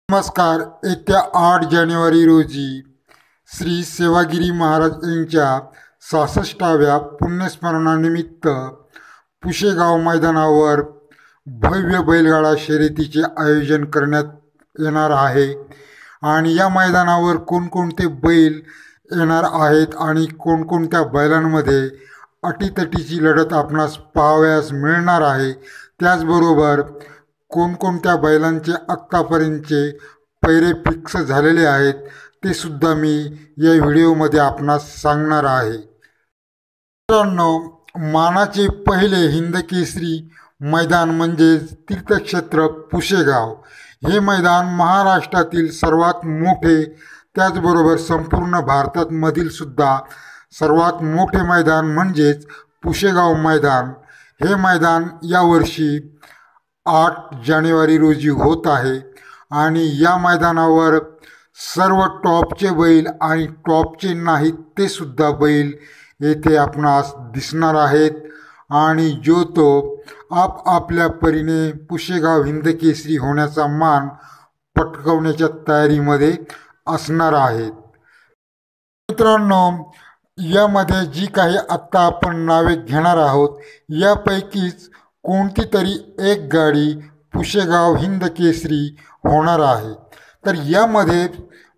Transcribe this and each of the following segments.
नमस्कार. येत्या 8 जानेवारी रोजी श्री सेवागिरी महाराज यांच्या 66व्या पुण्यस्मरणानिमित्त पुशेगाव मैदानावर भव्य बैलगाडा शर्यतीचे आयोजन करण्यात येणार आहे आणि या मैदानावर कोणकोणते बैल येणार आहेत आणि कोणकोणत्या बैलांमध्ये अटीतटीची लढत आपणास पाहावयास मिळणार आहे. त्याचबरोबर कोणकोणत्या बैलांचे आत्तापर्यंतचे पैरे फिक्स झालेले आहेत ते सुद्धा मी या व्हिडिओमध्ये आपणास सांगणार आहे. मित्रांनो, मानाचे पहिले हिंदकेसरी मैदान म्हणजे तीर्थक्षेत्र पुशेगाव. हे मैदान महाराष्ट्रातील सर्वात मोठे, त्याचबरोबर संपूर्ण भारतात मधील सुद्धा सर्वात मोठे मैदान म्हणजेच पुशेगाव मैदान. हे मैदान यावर्षी 8 जानेवारी रोजी होत आहे आणि या मैदानावर सर्व टॉपचे बैल आणि टॉपचे नाहीत ते सुद्धा बैल येथे आपणास दिसणार आहेत आणि जो तो आपापल्या परीने पुशेगाव हिंदकेसरी होण्याचा मान पटकावण्याच्या तयारीमध्ये असणार आहेत. मित्रांनो, यामध्ये जी काही आत्ता आपण नावे घेणार आहोत यापैकीच कोणती तरी एक गाडी पुशेगाव हिंदकेसरी होणार आहे. तर यामध्ये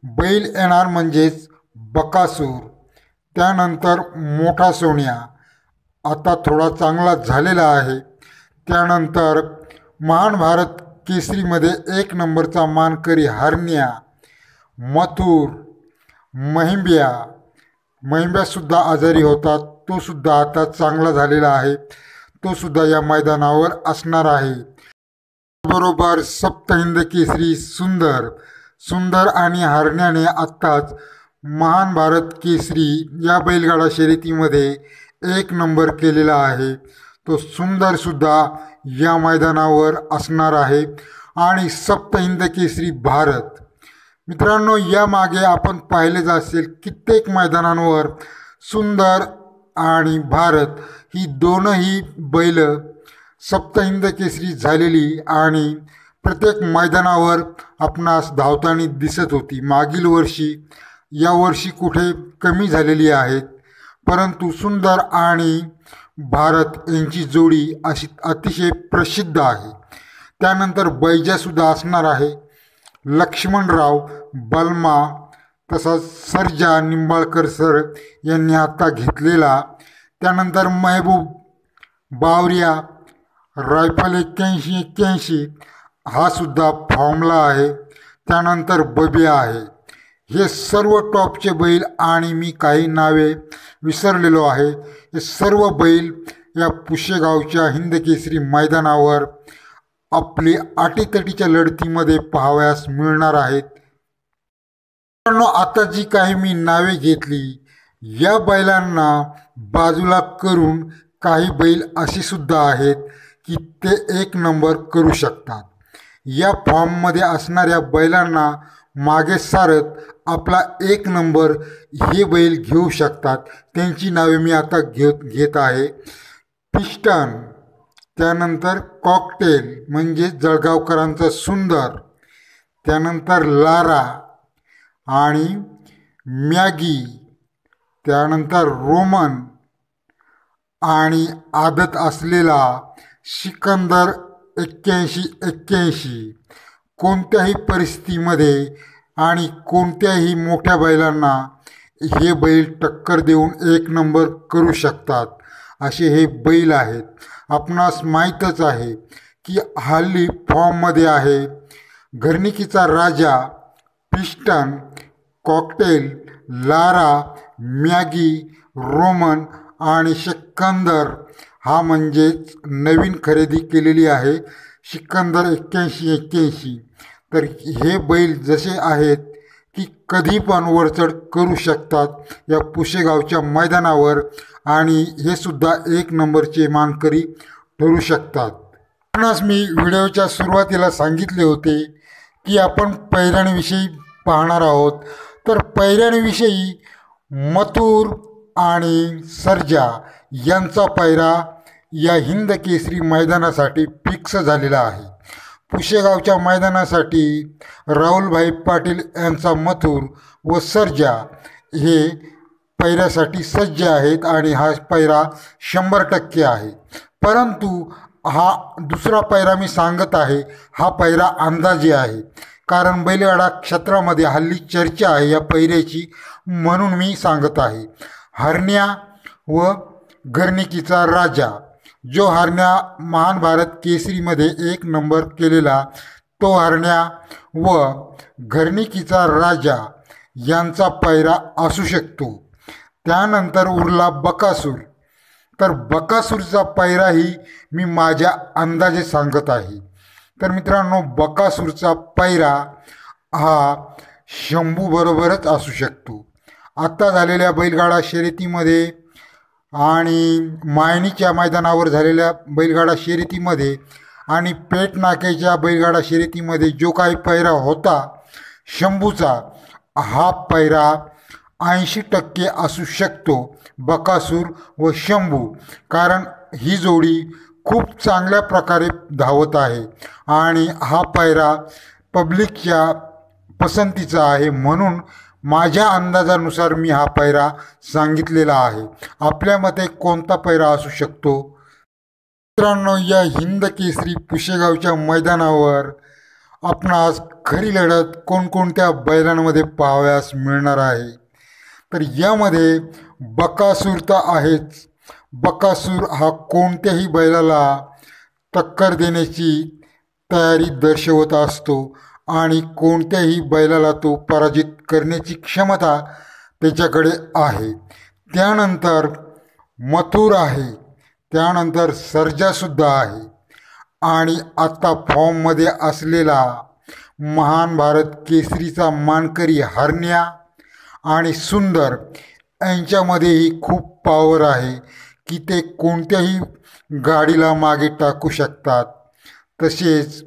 बैल येणार म्हणजेच बकासूर, त्यानंतर मोठा सोन्या आता थोडा चांगला झालेला आहे, त्यानंतर महान भारत केसरीमध्ये 1 नंबरचा मानकरी हरण्या, मथुर, महिंब्यासुद्धा आजारी होता, तो सुद्धा आता चांगला झालेला आहे, तो सुद्धा या मैदानावर असणार आहे. बरोबर सप्तहिंद केसरी सुंदर आणि हरण्याने आत्ताच महान भारत केसरी या बैलगाडा शर्यतीमध्ये 1 नंबर केलेला आहे. तो सुंदरसुद्धा या मैदानावर असणार आहे आणि सप्तहिंद केसरी भारत. मित्रांनो, यामागे आपण पाहिलेच असेल कित्येक मैदानांवर सुंदर आणि भारत ही दोनही बैल सप्तहिंद केसरी झालेली आणि प्रत्येक मैदानावर आपणास धावताना दिसत होती. मागील वर्षी यावर्षी कुठे कमी झालेली आहेत, परंतु सुंदर आणि भारत यांची जोडी अशी अतिशय प्रसिद्ध आहे. त्यानंतर बैजासुद्धा असणार आहे, लक्ष्मणराव, बलमा, तसाच सर्जा निंबाळकर सर यांनी आता घेतलेला. त्यानंतर महबूब, बावरिया, रायफल 81 हा सुद्धा फॉर्मला आहे. त्यानंतर बबिया आहे. हे सर्व टॉपचे बैल आणि मी काही नावे विसरलेलो आहे. हे सर्व बैल या पुशेगावच्या हिंदकेसरी मैदानावर आपली अटीतटीच्या लढतीमध्ये पाहावयास मिळणार आहेत. आता जी काही मी नावे घेतली या बैलांना बाजूला करून काही बैल असे सुद्धा आहेत की ते 1 नंबर करू शकतात. या फॉर्ममध्ये असणाऱ्या बैलांना मागे सारत आपला 1 नंबर हे बैल घेऊ शकतात. त्यांची नावे मी आता घेत आहे. पिस्टन, त्यानंतर कॉकटेल म्हणजे जळगावकरांचा सुंदर, त्यानंतर लारा आणि मॅगी, त्यानंतर रोमन आणि आदत असलेला सिकंदर 81. कोणत्याही परिस्थितीमध्ये आणि कोणत्याही मोठ्या बैलांना हे बैल टक्कर देऊन 1 नंबर करू शकतात असे हे बैल आहेत. आपणास माहीतच आहे की हल्ली फॉर्ममध्ये आहे घरणिकीचा Raja, Piston, Cocktail, Lara, Maggi, Roman आणि सिकंदर. हा म्हणजेच नवीन खरेदी केलेली आहे सिकंदर 81. तर हे बैल जसे आहेत की कधी पण वरचढ करू शकतात या पुशेगावच्या मैदानावर आणि हे सुद्धा 1 नंबरचे मानकरी ठरू शकतात. म्हणूनच मी व्हिडिओच्या सुरुवातीला सांगितले होते की आपण पैऱ्यांविषयी पाहणार आहोत. तर पैऱ्यांविषयी मथुर आणि सर्जा यांचा पैरा या हिंदकेसरी मैदानासाठी फिक्स झालेला आहे. पुशेगावच्या मैदानासाठी राहुलभाई पाटील यांचा मथुर व सर्जा हे पैऱ्यासाठी सज्ज आहेत आणि हा पैरा 100% आहे. परंतु हा दुसरा पैरा मी सांगत आहे, हा पैरा अंदाजे आहे, कारण बैलगाडा क्षेत्रामध्ये हल्ली चर्चा आहे या पैऱ्याची, म्हणून मी सांगत आहे. हरण्या व घरणिकीचा राजा, जो हरण्या महान भारत केसरीमध्ये 1 नंबर केलेला तो हरण्या व घरणिकीचा राजा यांचा पैरा असू शकतो. त्यानंतर उरला बकासूर. तर बकासूरचा पैराही मी माझ्या अंदाजे सांगत आहे. तर मित्रांनो, बकासूरचा पैरा हा शंभूबरोबरच असू शकतो. आत्ता झालेल्या बैलगाडा शर्यतीमध्ये आणि मायनीच्या मैदानावर झालेल्या बैलगाडा शर्यतीमध्ये आणि पेट नाक्याच्या बैलगाडा शर्यतीमध्ये जो काही पैरा होता शंभूचा, हा पैरा 80% असू शकतो, बकासूर व शंभू. कारण ही जोडी खूप चांगल्या प्रकारे धावत आहे आणि हा पैरा पब्लिकच्या पसंतीचा आहे, म्हणून माझ्या अंदाजानुसार मी हा पैरा सांगितलेला आहे. आपल्या मते कोणता पैरा असू शकतो? मित्रांनो, या हिंद केसरी पुशेगावच्या मैदानावर आपणास खरी लढत कोणकोणत्या बैलांमध्ये पाहावयास मिळणार आहे. तर यामध्ये बकासूर तर आहेच. बकासूर हा कोणत्याही बैलाला टक्कर देण्याची तयारी दर्शवत असतो आणि कोणत्याही बैलाला तो पराजित करण्याची क्षमता त्याच्याकडे आहे. त्यानंतर मथुर आहे, त्यानंतर सर्जासुद्धा आहे आणि आत्ता फॉर्ममध्ये असलेला महान भारत केसरीचा मानकरी हरण्या आणि सुंदर यांच्यामध्येही खूप पॉवर आहे की ते कोणत्याही गाडीला मागे टाकू शकतात. तसेच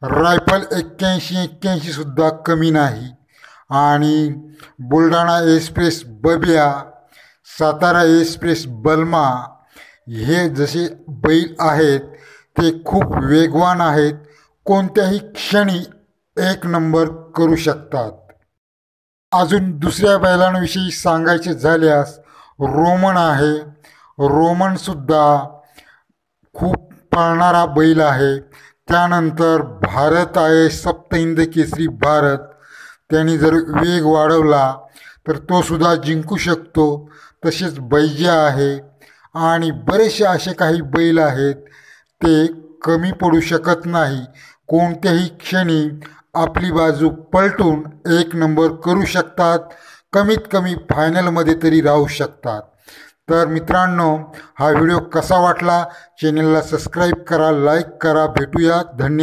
रायफल 81-81 सुद्धा कमी नाही आणि बुलढाणा एक्सप्रेस बब्या, सातारा एक्सप्रेस बलमा हे जसे बैल आहेत ते खूप वेगवान आहेत, कोणत्याही क्षणी 1 नंबर करू शकतात. अजून दुसऱ्या बैलांविषयी सांगायचे झाल्यास रोमन आहे. रोमनसुद्धा खूप पळणारा बैल आहे. त्यानंतर भारत आहे, सप्तहिंद केसरी भारत. त्याने जर वेग वाढवला तर तो सुद्धा जिंकू शकतो. तसेच बैजा आहे आणि बरेचसे असे काही बैल आहेत ते कमी पडू शकत नाही. कोणत्याही क्षणी आपली बाजू पलटून 1 नंबर करू शकतात, कमीत कमी फायनलमध्ये तरी राहू शकतात. तर मित्रांनो, हा व्हिडिओ कसा वाटला? चॅनलला सबस्क्राईब करा, लाईक करा. भेटूया. धन्यवाद.